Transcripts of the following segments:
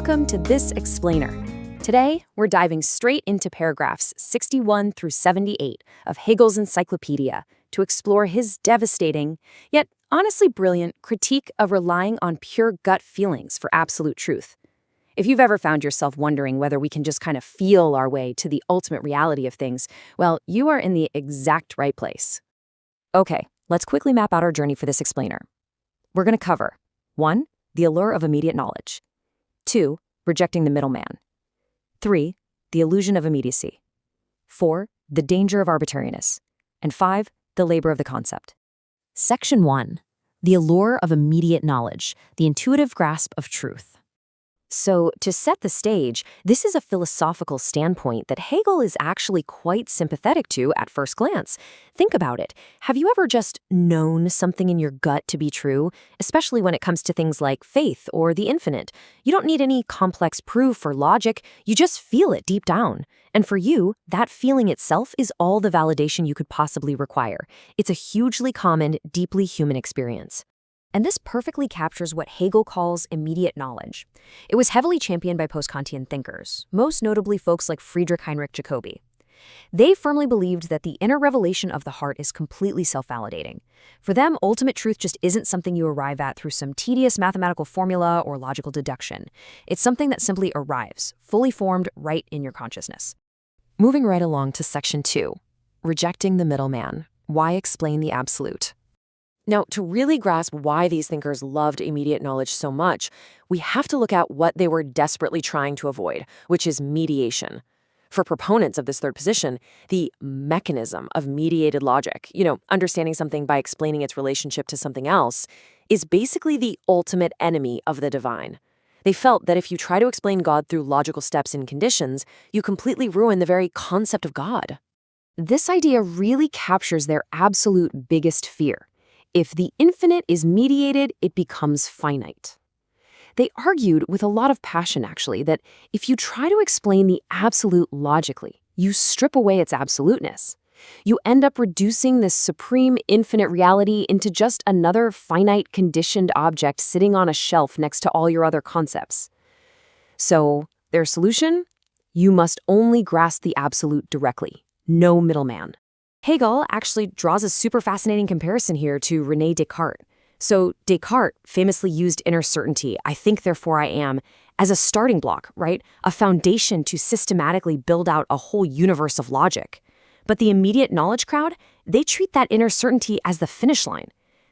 Welcome to This Explainer. Today, we're diving straight into paragraphs 61 through 78 of Hegel's Encyclopedia to explore his devastating, yet honestly brilliant, critique of relying on pure gut feelings for absolute truth. If you've ever found yourself wondering whether we can just kind of feel our way to the ultimate reality of things, well, you are in the exact right place. Okay, let's quickly map out our journey for this explainer. We're going to cover 1. The allure of immediate knowledge. 2. Rejecting the middleman. 3. The illusion of immediacy. 4. The danger of arbitrariness. And 5. The labor of the concept. Section 1. The allure of immediate knowledge, the intuitive grasp of truth. So, to set the stage, this is a philosophical standpoint that Hegel is actually quite sympathetic to at first glance. Think about it. Have you ever just known something in your gut to be true, especially when it comes to things like faith or the infinite? You don't need any complex proof or logic, you just feel it deep down. And for you, that feeling itself is all the validation you could possibly require. It's a hugely common, deeply human experience. And this perfectly captures what Hegel calls immediate knowledge. It was heavily championed by post-Kantian thinkers, most notably folks like Friedrich Heinrich Jacobi. They firmly believed that the inner revelation of the heart is completely self-validating. For them, ultimate truth just isn't something you arrive at through some tedious mathematical formula or logical deduction. It's something that simply arrives, fully formed, right in your consciousness. Moving right along to Section 2, Rejecting the Middleman. Why explain the absolute? Now, to really grasp why these thinkers loved immediate knowledge so much, we have to look at what they were desperately trying to avoid, which is mediation. For proponents of this third position, the mechanism of mediated logic, understanding something by explaining its relationship to something else, is basically the ultimate enemy of the divine. They felt that if you try to explain God through logical steps and conditions, you completely ruin the very concept of God. This idea really captures their absolute biggest fear. If the infinite is mediated, it becomes finite. They argued with a lot of passion, actually, that if you try to explain the absolute logically, you strip away its absoluteness. You end up reducing this supreme infinite reality into just another finite conditioned object sitting on a shelf next to all your other concepts. So, their solution? You must only grasp the absolute directly. No middleman. Hegel actually draws a super fascinating comparison here to René Descartes. So Descartes famously used inner certainty, I think therefore I am, as a starting block, right? A foundation to systematically build out a whole universe of logic. But the immediate knowledge crowd, they treat that inner certainty as the finish line.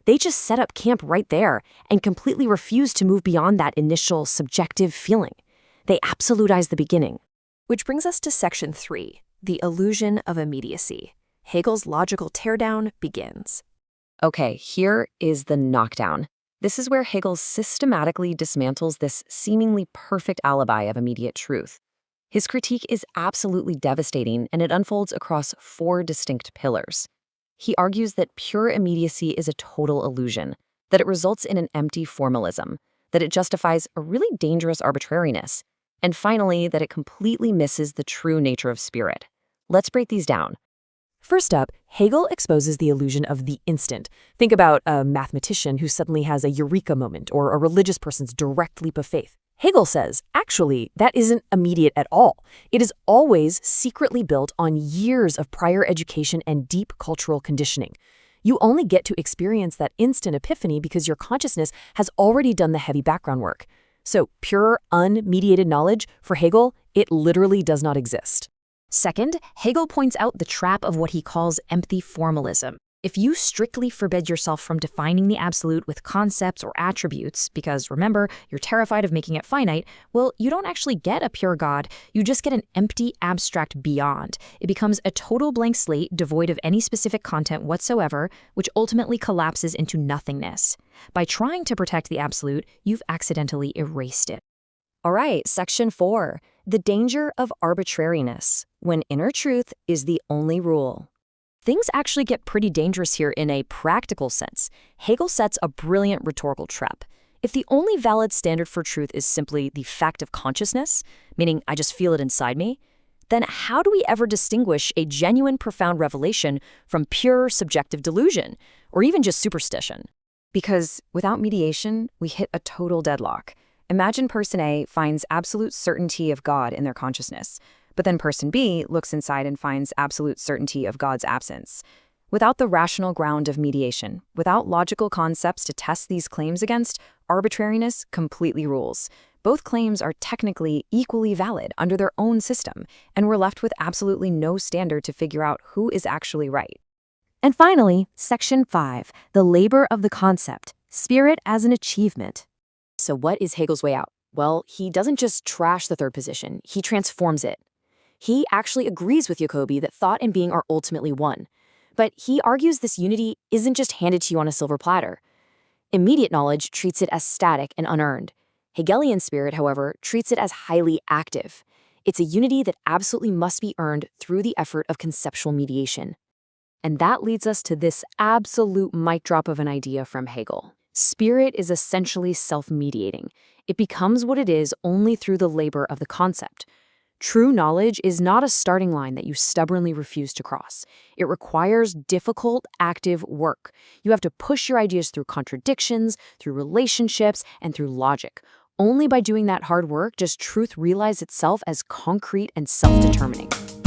They just set up camp right there and completely refuse to move beyond that initial subjective feeling. They absolutize the beginning. Which brings us to Section 3, the illusion of immediacy. Hegel's logical teardown begins. Okay, here is the knockdown. This is where Hegel systematically dismantles this seemingly perfect alibi of immediate truth. His critique is absolutely devastating, and it unfolds across 4 distinct pillars. He argues that pure immediacy is a total illusion, that it results in an empty formalism, that it justifies a really dangerous arbitrariness, and finally, that it completely misses the true nature of spirit. Let's break these down. First up, Hegel exposes the illusion of the instant. Think about a mathematician who suddenly has a eureka moment or a religious person's direct leap of faith. Hegel says, actually, that isn't immediate at all. It is always secretly built on years of prior education and deep cultural conditioning. You only get to experience that instant epiphany because your consciousness has already done the heavy background work. So pure, unmediated knowledge, for Hegel, it literally does not exist. Second, Hegel points out the trap of what he calls empty formalism. If you strictly forbid yourself from defining the absolute with concepts or attributes, because remember, you're terrified of making it finite, well, you don't actually get a pure God, you just get an empty, abstract beyond. It becomes a total blank slate devoid of any specific content whatsoever, which ultimately collapses into nothingness. By trying to protect the absolute, you've accidentally erased it. All right, Section 4, the danger of arbitrariness, when inner truth is the only rule. Things actually get pretty dangerous here in a practical sense. Hegel sets a brilliant rhetorical trap. If the only valid standard for truth is simply the fact of consciousness, meaning I just feel it inside me, then how do we ever distinguish a genuine profound revelation from pure subjective delusion, or even just superstition? Because without mediation, we hit a total deadlock. Imagine person A finds absolute certainty of God in their consciousness, but then person B looks inside and finds absolute certainty of God's absence. Without the rational ground of mediation, without logical concepts to test these claims against, arbitrariness completely rules. Both claims are technically equally valid under their own system, and we're left with absolutely no standard to figure out who is actually right. And finally, Section 5, the labor of the concept, spirit as an achievement. So what is Hegel's way out? Well, he doesn't just trash the third position, he transforms it. He actually agrees with Jacobi that thought and being are ultimately one. But he argues this unity isn't just handed to you on a silver platter. Immediate knowledge treats it as static and unearned. Hegelian spirit, however, treats it as highly active. It's a unity that absolutely must be earned through the effort of conceptual mediation. And that leads us to this absolute mic drop of an idea from Hegel. Spirit is essentially self-mediating. It becomes what it is only through the labor of the concept. True knowledge is not a starting line that you stubbornly refuse to cross. It requires difficult, active work. You have to push your ideas through contradictions, through relationships, and through logic. Only by doing that hard work does truth realize itself as concrete and self-determining.